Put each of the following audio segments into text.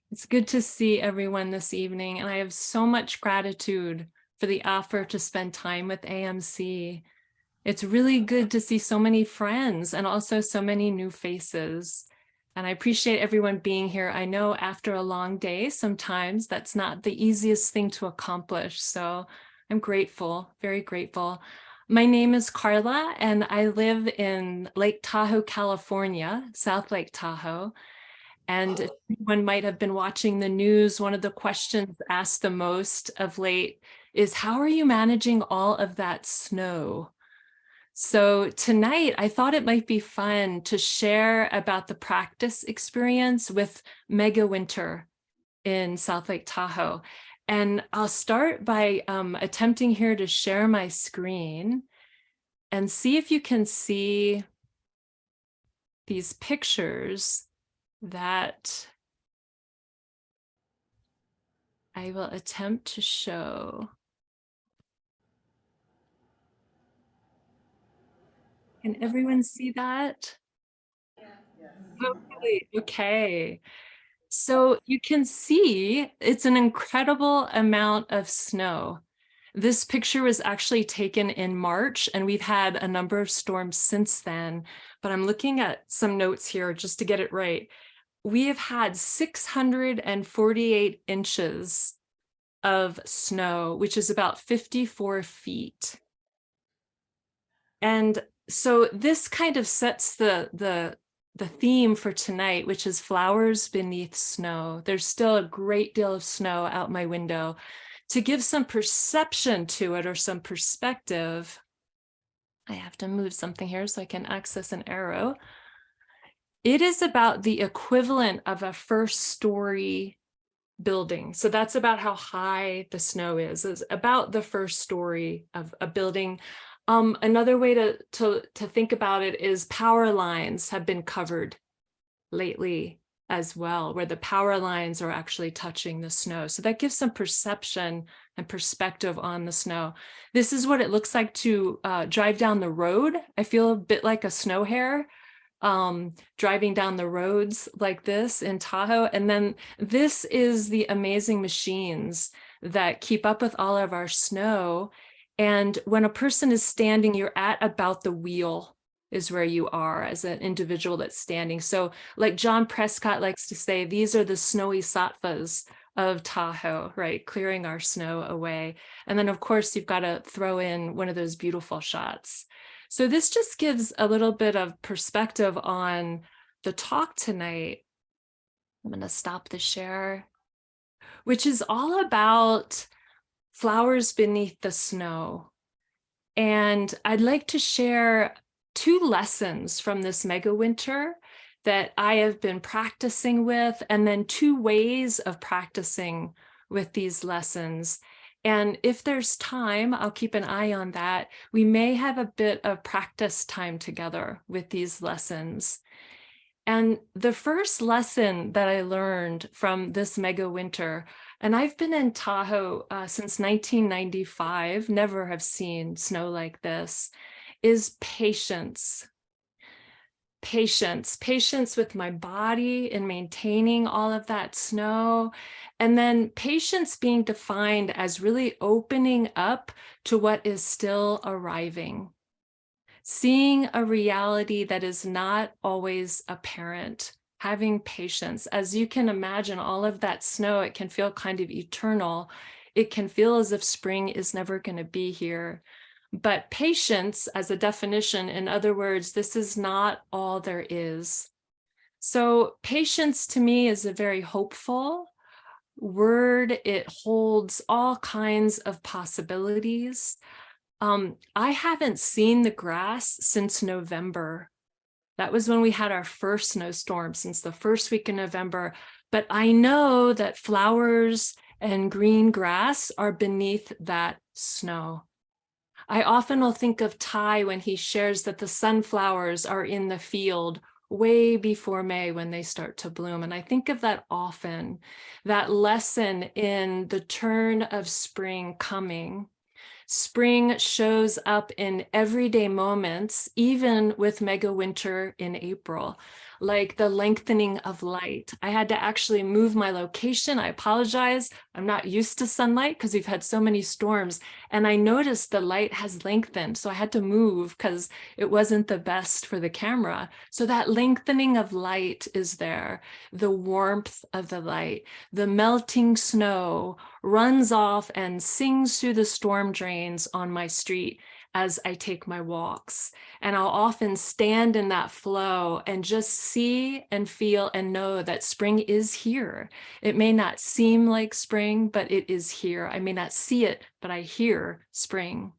It's good to see everyone this evening, and I have so much gratitude for the offer to spend time with AMC. It's really good to see so many friends and also so many new faces. And I appreciate everyone being here. I know after a long day, sometimes that's not the easiest thing to accomplish. So I'm grateful, very grateful. My name is Karla, and I live in Lake Tahoe, California, South Lake Tahoe. And if anyone might have been watching the news, one of the questions asked the most of late is, how are you managing all of that snow? So tonight, I thought it might be fun to share about the practice experience with Mega Winter in South Lake Tahoe. And I'll start by attempting here to share my screen and see if you can see these pictures that I will attempt to show. Can everyone see that? Oh, really? Okay. So you can see it's an incredible amount of snow. This picture was actually taken in March, and we've had a number of storms since then. But I'm looking at some notes here just to get it right. We have had 648 inches of snow, which is about 54 feet. And so this kind of sets the theme for tonight, which is flowers beneath snow. There's still a great deal of snow out my window. To give some perception to it or some perspective, I have to move something here so I can access an arrow. It is about the equivalent of a first-story building. So that's about how high the snow is about the first story of a building. Another way to think about it is power lines have been covered lately as well, where the power lines are actually touching the snow. So that gives some perception and perspective on the snow. This is what it looks like to drive down the road. I feel a bit like a snow hare driving down the roads like this in Tahoe. And then this is the amazing machines that keep up with all of our snow. And when a person is standing, you're at about the wheel is where you are as an individual that's standing. So like John Prescott likes to say, these are the snowy sattvas of Tahoe, right? Clearing our snow away. And then of course, you've got to throw in one of those beautiful shots. So this just gives a little bit of perspective on the talk tonight. I'm going to stop the share, which is all about flowers beneath the snow. And I'd like to share two lessons from this mega winter that I have been practicing with, and then two ways of practicing with these lessons. And if there's time, I'll keep an eye on that. We may have a bit of practice time together with these lessons. And the first lesson that I learned from this mega winter, and I've been in Tahoe since 1995, never have seen snow like this, is patience. Patience with my body in maintaining all of that snow. And then patience being defined as really opening up to what is still arriving. Seeing a reality that is not always apparent, having patience. As you can imagine, all of that snow, it can feel kind of eternal. It can feel as if spring is never going to be here. But patience, as a definition, in other words, this is not all there is. So patience to me is a very hopeful word. It holds all kinds of possibilities. I haven't seen the grass since November. That was when we had our first snowstorm, since the first week in November. But I know that flowers and green grass are beneath that snow. I often will think of Ty when he shares that the sunflowers are in the field way before May when they start to bloom. And I think of that often, that lesson in the turn of spring coming. Spring shows up in everyday moments, even with mega winter in April. like the lengthening of light. I had to actually move my location. I apologize. I'm not used to sunlight because we've had so many storms. And I noticed the light has lengthened. So I had to move because it wasn't the best for the camera. So that lengthening of light is there. The warmth of the light, the melting snow runs off and sings through the storm drains on my street as I take my walks. And I'll often stand in that flow and just see and feel and know that spring is here. It may not seem like spring, but it is here. I may not see it, but I hear spring.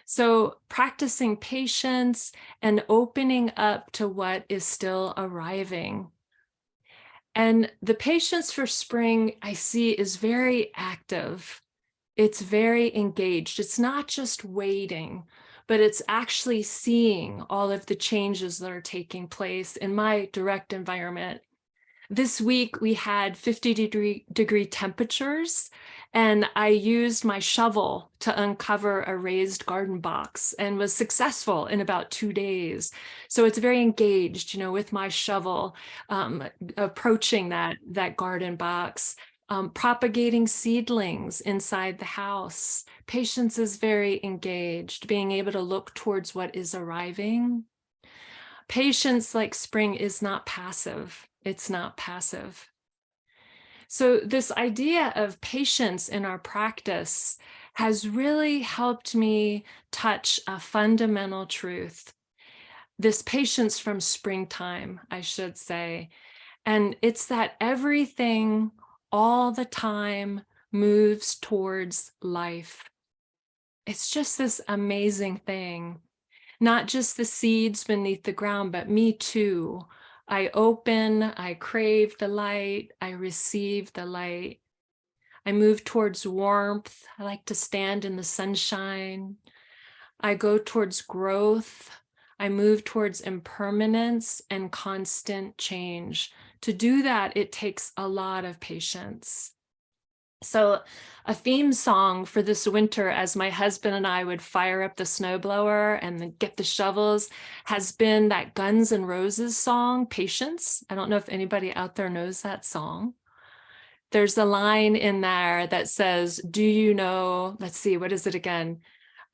So practicing patience and opening up to what is still arriving. And the patience for spring I see is very active. It's very engaged. It's not just waiting, but it's actually seeing all of the changes that are taking place in my direct environment. This week we had 50-degree temperatures, and I used my shovel to uncover a raised garden box and was successful in about 2 days. So it's very engaged, with my shovel, approaching that garden box. Propagating seedlings inside the house. Patience is very engaged, being able to look towards what is arriving. Patience, like spring, is not passive. It's not passive. So this idea of patience in our practice has really helped me touch a fundamental truth. This patience from springtime, I should say. And it's that everything all the time moves towards life. It's just this amazing thing. Not just the seeds beneath the ground, but me too. I open, I crave the light, I receive the light. I move towards warmth. I like to stand in the sunshine. I go towards growth. I move towards impermanence and constant change. To do that, it takes a lot of patience. So a theme song for this winter, as my husband and I would fire up the snowblower and then get the shovels, has been that Guns N' Roses song, Patience. I don't know if anybody out there knows that song. There's a line in there that says, do you know, let's see, what is it again?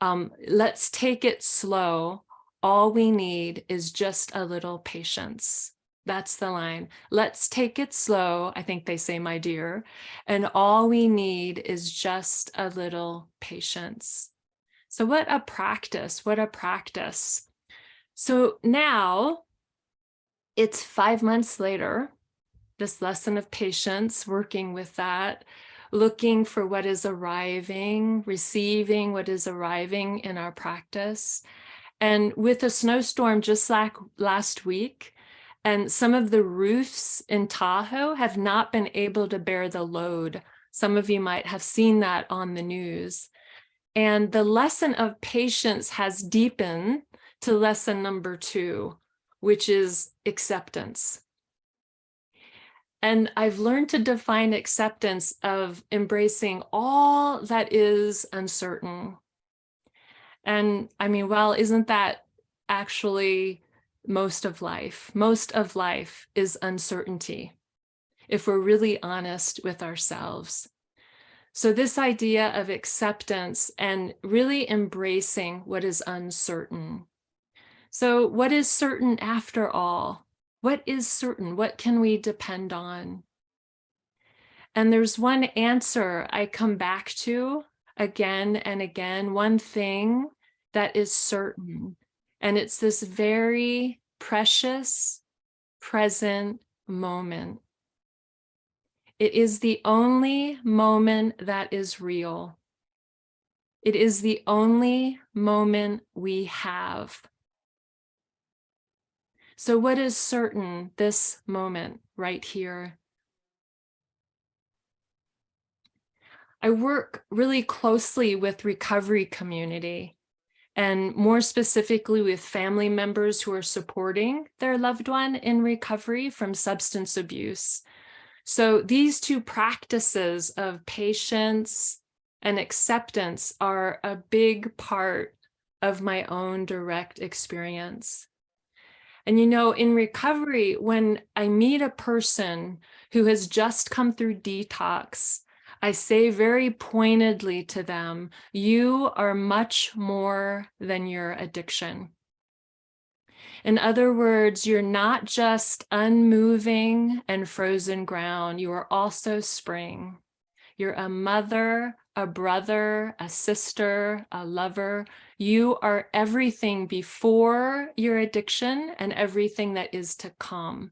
Let's take it slow. All we need is just a little patience. That's the line. Let's take it slow. I think they say, my dear. And all we need is just a little patience. So what a practice. What a practice. So now it's 5 months later, this lesson of patience, working with that, looking for what is arriving, receiving what is arriving in our practice. And with a snowstorm just like last week, and some of the roofs in Tahoe have not been able to bear the load. Some of you might have seen that on the news. And the lesson of patience has deepened to lesson number 2, which is acceptance. And I've learned to define acceptance of embracing all that is uncertain. And I mean, well, isn't that actually most of life? Most of life is uncertainty, if we're really honest with ourselves. So this idea of acceptance and really embracing what is uncertain. So what is certain after all? What is certain? What can we depend on? And there's one answer I come back to again and again, one thing that is certain. And it's this very precious, present moment. It is the only moment that is real. It is the only moment we have. So what is certain this moment right here? I work really closely with recovery community, and more specifically with family members who are supporting their loved one in recovery from substance abuse. So these two practices of patience and acceptance are a big part of my own direct experience. And in recovery, when I meet a person who has just come through detox, I say very pointedly to them, you are much more than your addiction. In other words, you're not just unmoving and frozen ground, you are also spring. You're a mother, a brother, a sister, a lover. You are everything before your addiction and everything that is to come.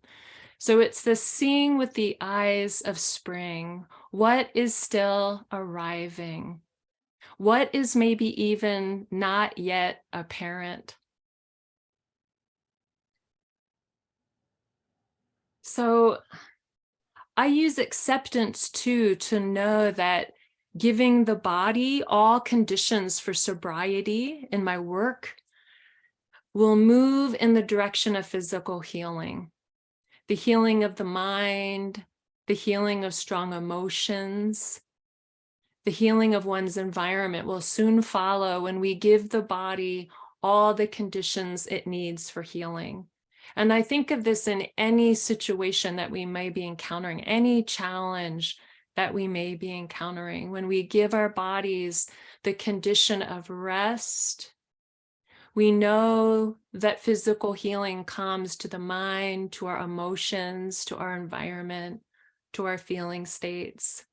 So it's the seeing with the eyes of spring. What is still arriving? What is maybe even not yet apparent? So I use acceptance too, to know that giving the body all conditions for sobriety in my work will move in the direction of physical healing, the healing of the mind, the healing of strong emotions, the healing of one's environment will soon follow when we give the body all the conditions it needs for healing. And I think of this in any situation that we may be encountering, any challenge that we may be encountering. When we give our bodies the condition of rest, we know that physical healing comes to the mind, to our emotions, to our environment, to our feeling states.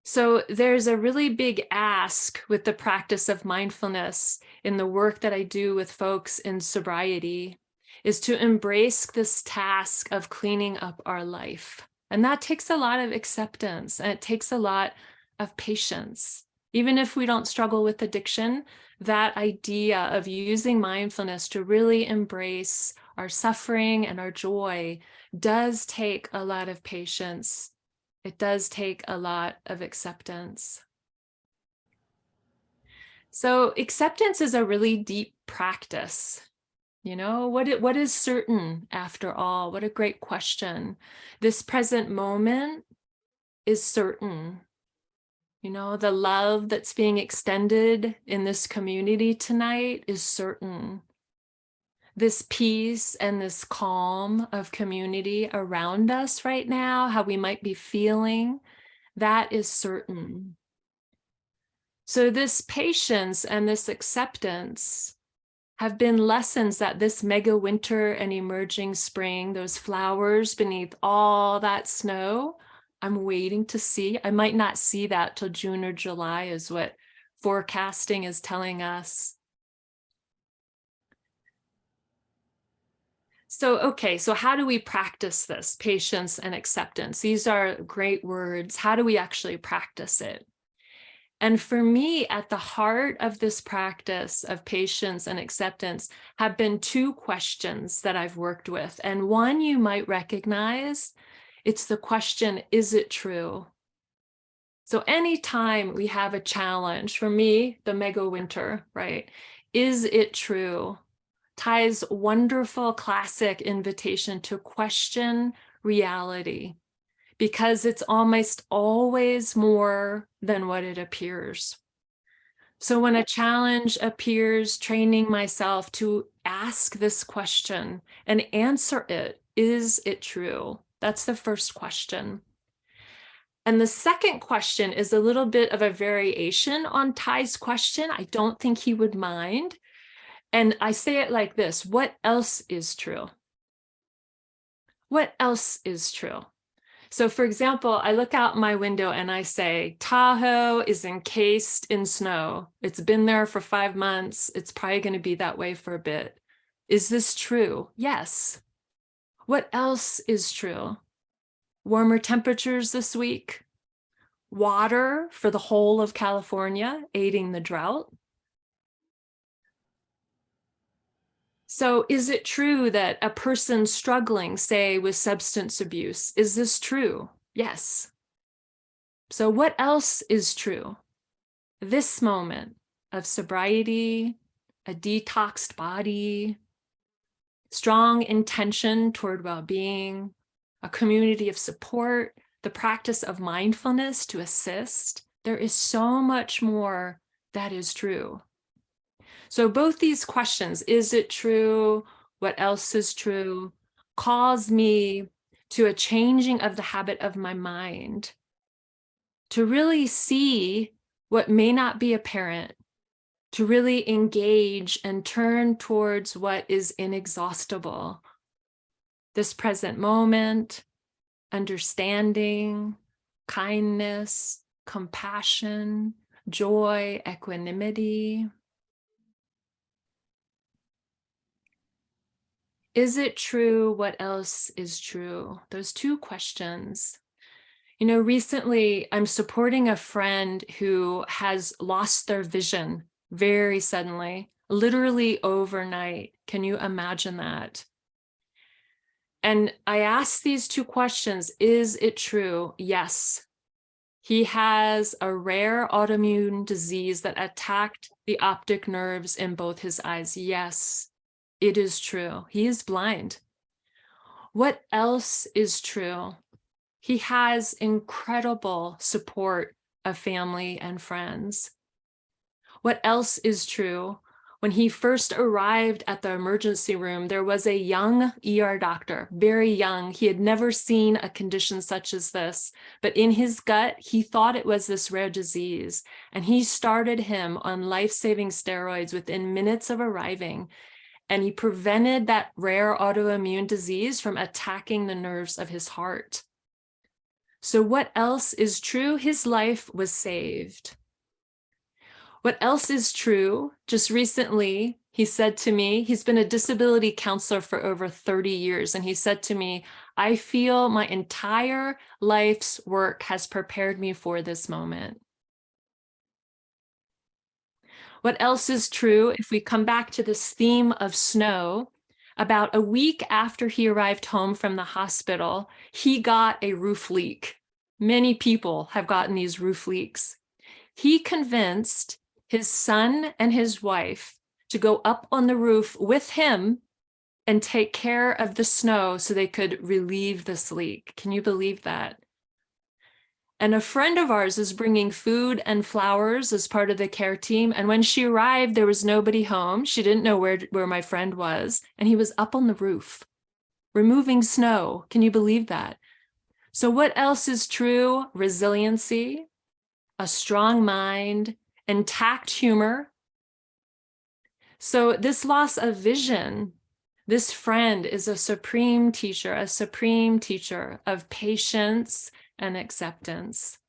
So there's a really big ask with the practice of mindfulness in the work that I do with folks in sobriety, is to embrace this task of cleaning up our life. And that takes a lot of acceptance, and it takes a lot of patience. Even if we don't struggle with addiction, that idea of using mindfulness to really embrace our suffering and our joy does take a lot of patience. It does take a lot of acceptance. So acceptance is a really deep practice. What is certain after all? What a great question. This present moment is certain. The love that's being extended in this community tonight is certain. This peace and this calm of community around us right now, how we might be feeling, that is certain. So this patience and this acceptance have been lessons that this mega winter and emerging spring, those flowers beneath all that snow, I'm waiting to see. I might not see that till June or July is what forecasting is telling us. So how do we practice this patience and acceptance? These are great words. How do we actually practice it? And for me, at the heart of this practice of patience and acceptance have been two questions that I've worked with. And one you might recognize, it's the question, is it true? So anytime we have a challenge, for me, the mega winter, right? Is it true? Ty's wonderful classic invitation to question reality, because it's almost always more than what it appears. So when a challenge appears, training myself to ask this question and answer it, is it true? That's the first question. And the second question is a little bit of a variation on Ty's question. I don't think he would mind. And I say it like this: what else is true? What else is true? So for example, I look out my window and I say, Tahoe is encased in snow. It's been there for 5 months. It's probably going to be that way for a bit. Is this true? Yes. What else is true? Warmer temperatures this week, water for the whole of California, aiding the drought. So is it true that a person struggling, say, with substance abuse, is this true? Yes. So what else is true? This moment of sobriety, a detoxed body, strong intention toward well-being, a community of support, the practice of mindfulness to assist. There is so much more that is true. So both these questions, is it true? What else is true? Cause me to a changing of the habit of my mind to really see what may not be apparent, to really engage and turn towards what is inexhaustible. This present moment, understanding, kindness, compassion, joy, equanimity. Is it true? What else is true? Those two questions. You know, recently I'm supporting a friend who has lost their vision very suddenly, literally overnight. Can you imagine that? And I asked these two questions. Is it true? Yes. He has a rare autoimmune disease that attacked the optic nerves in both his eyes. Yes, it is true. He is blind. What else is true? He has incredible support of family and friends. What else is true? When he first arrived at the emergency room, there was a young ER doctor, very young. He had never seen a condition such as this, but in his gut, he thought it was this rare disease. And he started him on life-saving steroids within minutes of arriving. And he prevented that rare autoimmune disease from attacking the nerves of his heart. So what else is true? His life was saved. What else is true? Just recently, he said to me, he's been a disability counselor for over 30 years. And he said to me, I feel my entire life's work has prepared me for this moment. What else is true? If we come back to this theme of snow, about a week after he arrived home from the hospital, he got a roof leak. Many people have gotten these roof leaks. He convinced his son and his wife to go up on the roof with him and take care of the snow so they could relieve this leak. Can you believe that? And a friend of ours is bringing food and flowers as part of the care team. And when she arrived, there was nobody home. She didn't know where my friend was. And he was up on the roof, removing snow. Can you believe that? So what else is true? Resiliency, a strong mind, intact humor. So this loss of vision, this friend is a supreme teacher of patience and acceptance.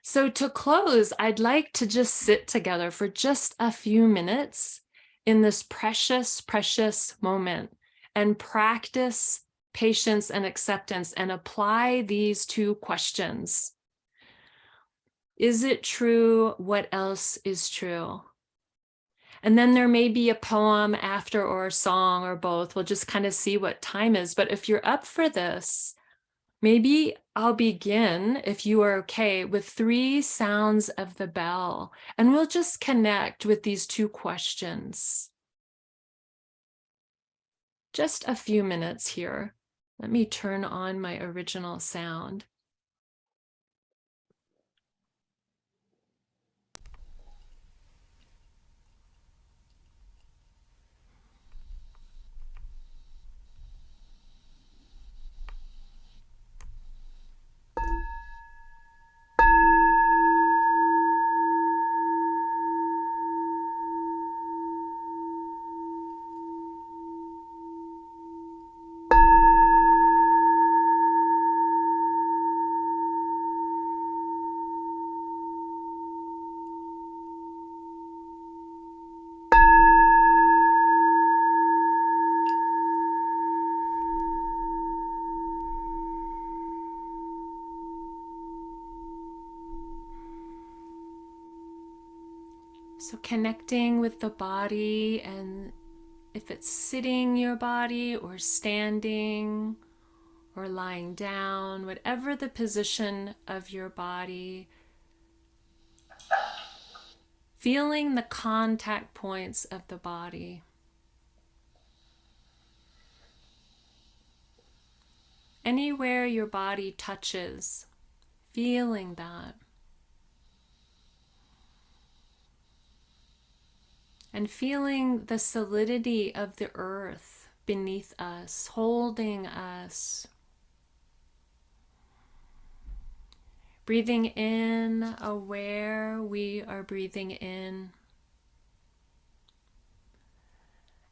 So to close, I'd like to just sit together for just a few minutes in this precious, precious moment and practice patience and acceptance and apply these two questions. Is it true? What else is true? And then there may be a poem after or a song or both. We'll just kind of see what time is. But if you're up for this, maybe I'll begin, if you are okay, with 3 sounds of the bell. And we'll just connect with these two questions. Just a few minutes here. Let me turn on my original sound. So connecting with the body, and if it's sitting your body or standing or lying down, whatever the position of your body, feeling the contact points of the body. Anywhere your body touches, feeling that. And feeling the solidity of the earth beneath us, holding us. Breathing in, aware we are breathing in.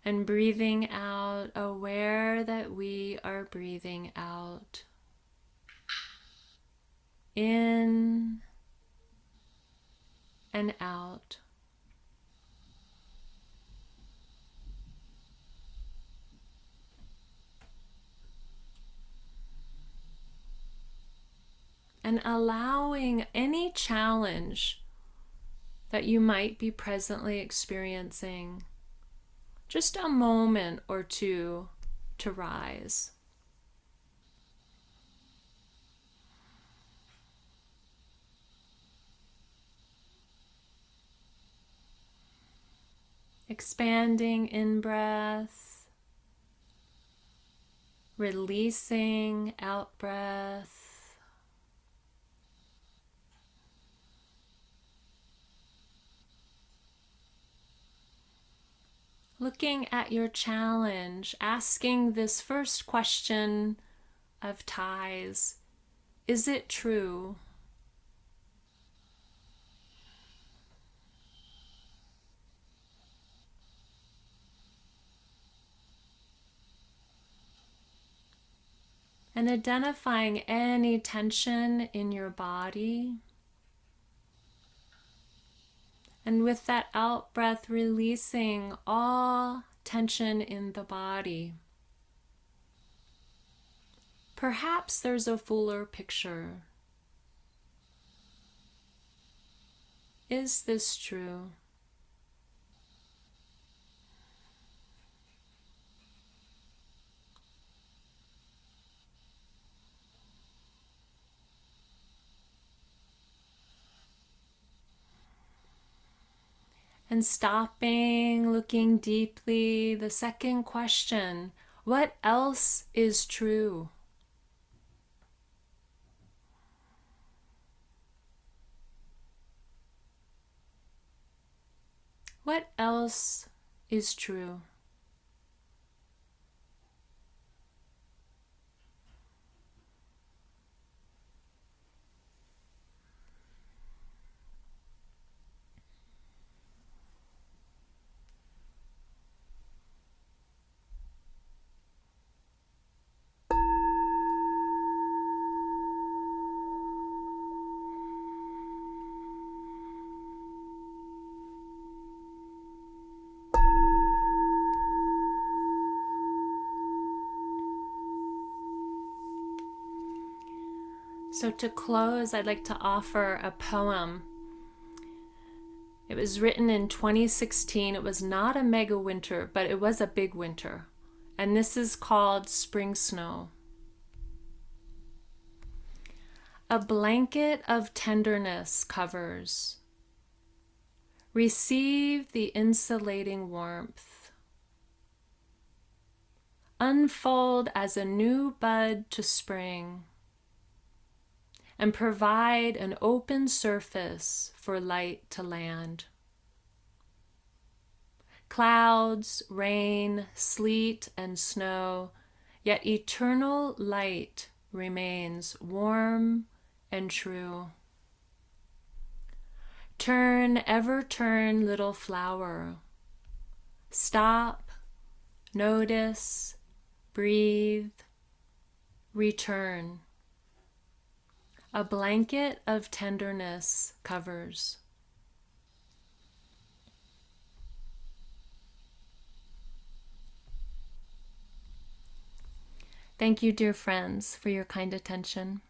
And breathing out, aware that we are breathing out. In and out. And allowing any challenge that you might be presently experiencing just a moment or two to rise. Expanding in breath, releasing out breath. Looking at your challenge, asking this first question of ties, is it true? And identifying any tension in your body. And with that out breath, releasing all tension in the body. Perhaps there's a fuller picture. Is this true? And stopping, looking deeply, the second question, what else is true? What else is true? So to close, I'd like to offer a poem. It was written in 2016. It was not a mega winter, but it was a big winter. And this is called Spring Snow. A blanket of tenderness covers. Receive the insulating warmth. Unfold as a new bud to spring. And provide an open surface for light to land. Clouds, rain, sleet, and snow, yet eternal light remains warm and true. Turn, ever turn, little flower. Stop, notice, breathe, return. A blanket of tenderness covers. Thank you, dear friends, for your kind attention.